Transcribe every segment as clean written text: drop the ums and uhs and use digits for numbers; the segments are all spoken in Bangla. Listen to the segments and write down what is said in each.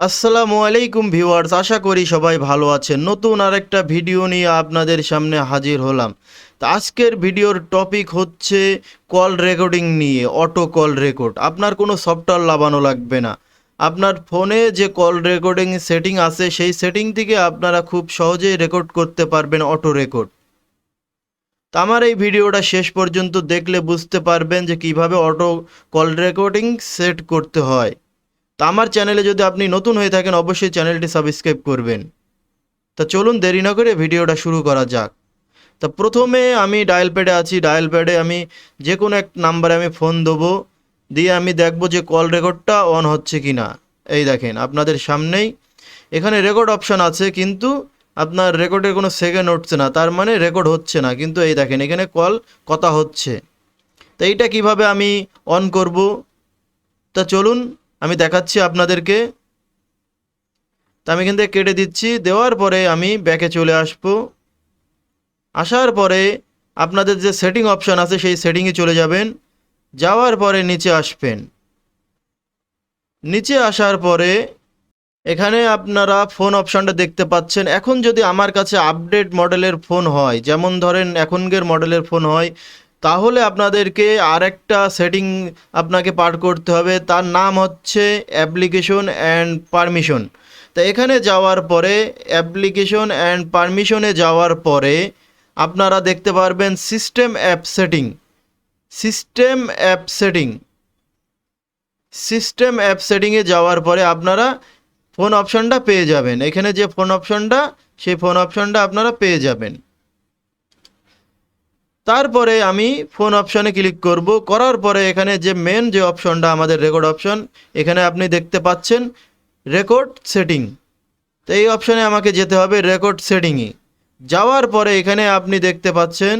আসসালামু আলাইকুম ভিউয়ার্স, আশা করি সবাই ভালো আছেন। নতুন আরেকটা ভিডিও নিয়ে আপনাদের সামনে হাজির হলাম। তো আজকের ভিডিওর টপিক হচ্ছে কল রেকর্ডিং নিয়ে, অটো কল রেকর্ড। আপনার কোনো সফটওয়্যার লাগানো লাগবে না। আপনার ফোনে যে কল রেকর্ডিং সেটিং আছে সেই সেটিং থেকে আপনারা খুব সহজেই রেকর্ড করতে পারবেন অটো রেকর্ড। তো আমার এই ভিডিওটা শেষ পর্যন্ত দেখলে বুঝতে পারবেন যে কিভাবে অটো কল রেকর্ডিং সেট করতে হয়। তা আমার চ্যানেলে যদি আপনি নতুন হয়ে থাকেন অবশ্যই চ্যানেলটি সাবস্ক্রাইব করবেন। তা চলুন দেরি না করে ভিডিওটা শুরু করা যাক। তা প্রথমে আমি ডায়াল প্যাডে আছি, ডায়াল প্যাডে আমি যে কোনো এক নাম্বারে আমি ফোন দেবো, দিয়ে আমি দেখব যে কল রেকর্ডটা অন হচ্ছে কি না। এই দেখেন আপনাদের সামনেই এখানে রেকর্ড অপশান আছে, কিন্তু আপনার রেকর্ডের কোনো সেকেন্ড উঠছে না, তার মানে রেকর্ড হচ্ছে না। কিন্তু এই দেখেন এখানে কল কথা হচ্ছে। তো এইটা কিভাবে আমি অন করব, তা চলুন আমি দেখাচ্ছি আপনাদেরকে। তা আমি এখান থেকে কেটে দিচ্ছি, দেওয়ার পরে আমি ব্যাকে চলে আসব। আসার পরে আপনাদের যে সেটিং অপশান আছে সেই সেটিংয়ে চলে যাবেন। যাওয়ার পরে নিচে আসবেন। নিচে আসার পরে এখানে আপনারা ফোন অপশানটা দেখতে পাচ্ছেন। এখন যদি আমার কাছে আপডেট মডেলের ফোন হয়, যেমন ধরেন এখনকার মডেলের ফোন হয়, তাহলে আপনাদেরকে আরেকটা সেটিং আপনাকে পার করতে হবে। তার নাম হচ্ছে অ্যাপ্লিকেশন অ্যান্ড পারমিশন। তো এখানে যাওয়ার পরে অ্যাপ্লিকেশন অ্যান্ড পারমিশনে যাওয়ার পরে আপনারা দেখতে পারবেন system app setting. System app setting system app সেটিংয়ে যাওয়ার পরে আপনারা ফোন অপশানটা পেয়ে যাবেন। এখানে যে ফোন অপশানটা, সেই ফোন অপশানটা আপনারা পেয়ে যাবেন। তারপরে আমি ফোন অপশানে ক্লিক করব। করার পরে এখানে যে মেন যে অপশানটা আমাদের রেকর্ড অপশান, এখানে আপনি দেখতে পাচ্ছেন রেকর্ড সেটিং। তো এই অপশানে আমাকে যেতে হবে রেকর্ড সেটিংয়ে। যাওয়ার পরে এখানে আপনি দেখতে পাচ্ছেন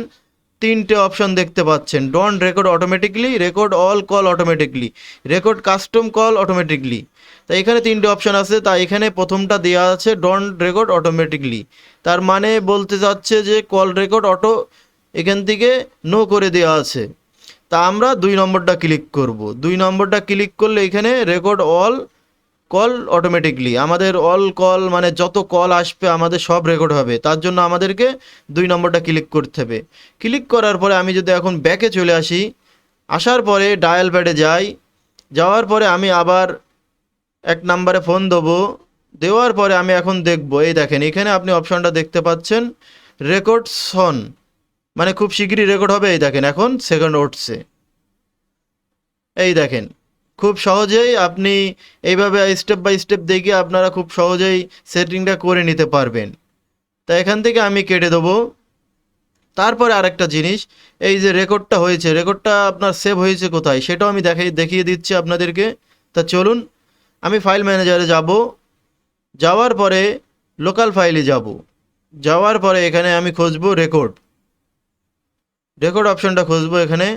তিনটে অপশন দেখতে পাচ্ছেন: don't record automatically, record all call automatically, record custom call automatically. তাই এখানে তিনটে অপশন আছে। তাই এখানে প্রথমটা দেওয়া আছে ডোন্ট রেকর্ড অটোমেটিকলি, তার মানে বলতে চাচ্ছে যে কল রেকর্ড অটো এখান থেকে নো করে দেওয়া আছে। তা আমরা 2 নম্বরটা ক্লিক করব। 2 নম্বরটা ক্লিক করলে এখানে রেকর্ড অল কল অটোমেটিকলি, আমাদের অল কল মানে যত কল আসবে আমাদের সব রেকর্ড হবে। তার জন্য আমাদেরকে 2 নম্বরটা ক্লিক করতে হবে। ক্লিক করার পরে আমি যদি এখন ব্যাকে চলে আসি, আসার পরে ডায়াল প্যাডে যাই, যাওয়ার পরে আমি আবার 1 নম্বরে ফোন দেবো। দেওয়ার পরে আমি এখন দেখব, এই দেখেন এখানে আপনি অপশনটা দেখতে পাচ্ছেন রেকর্ড সন, মানে খুব শীঘ্রই রেকর্ড হবে। এই দেখেন এখন সেকেন্ড উঠছে। এই দেখেন খুব সহজেই আপনি এইভাবে স্টেপ বাই স্টেপ দেখে আপনারা খুব সহজেই সেটিংটা করে নিতে পারবেন। তা এখান থেকে আমি কেটে দেবো। তারপরে আরেকটা জিনিস, এই যে রেকর্ডটা হয়েছে, রেকর্ডটা আপনার সেভ হয়েছে কোথায় সেটাও আমি দেখিয়ে দিচ্ছি আপনাদেরকে। তা চলুন আমি ফাইল ম্যানেজারে যাব। যাওয়ার পরে লোকাল ফাইলে যাব। যাওয়ার পরে এখানে আমি খুঁজবো রেকর্ড, রেকর্ড অপশনটা খুঁজবো এখানে।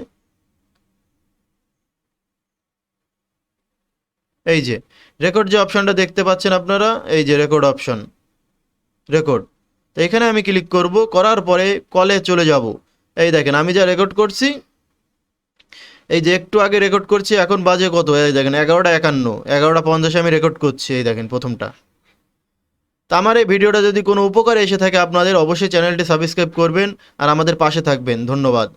এই যে রেকর্ড যে অপশনটা দেখতে পাচ্ছেন আপনারা, এই যে রেকর্ড অপশন, রেকর্ড। তো এখানে আমি ক্লিক করব। করার পরে কলে চলে যাব। এই দেখেন আমি যা রেকর্ড করছি, এই যে একটু আগে রেকর্ড করছি, এখন বাজে কত, এই দেখেন 11টা 51, 11টা 50 আমি রেকর্ড করছি। এই দেখেন প্রথমটা। তা আমার এই ভিডিওটা যদি কোনো উপকারে এসে থাকে আপনাদের, অবশ্যই চ্যানেলটি সাবস্ক্রাইব করবেন আর আমাদের পাশে থাকবেন। ধন্যবাদ।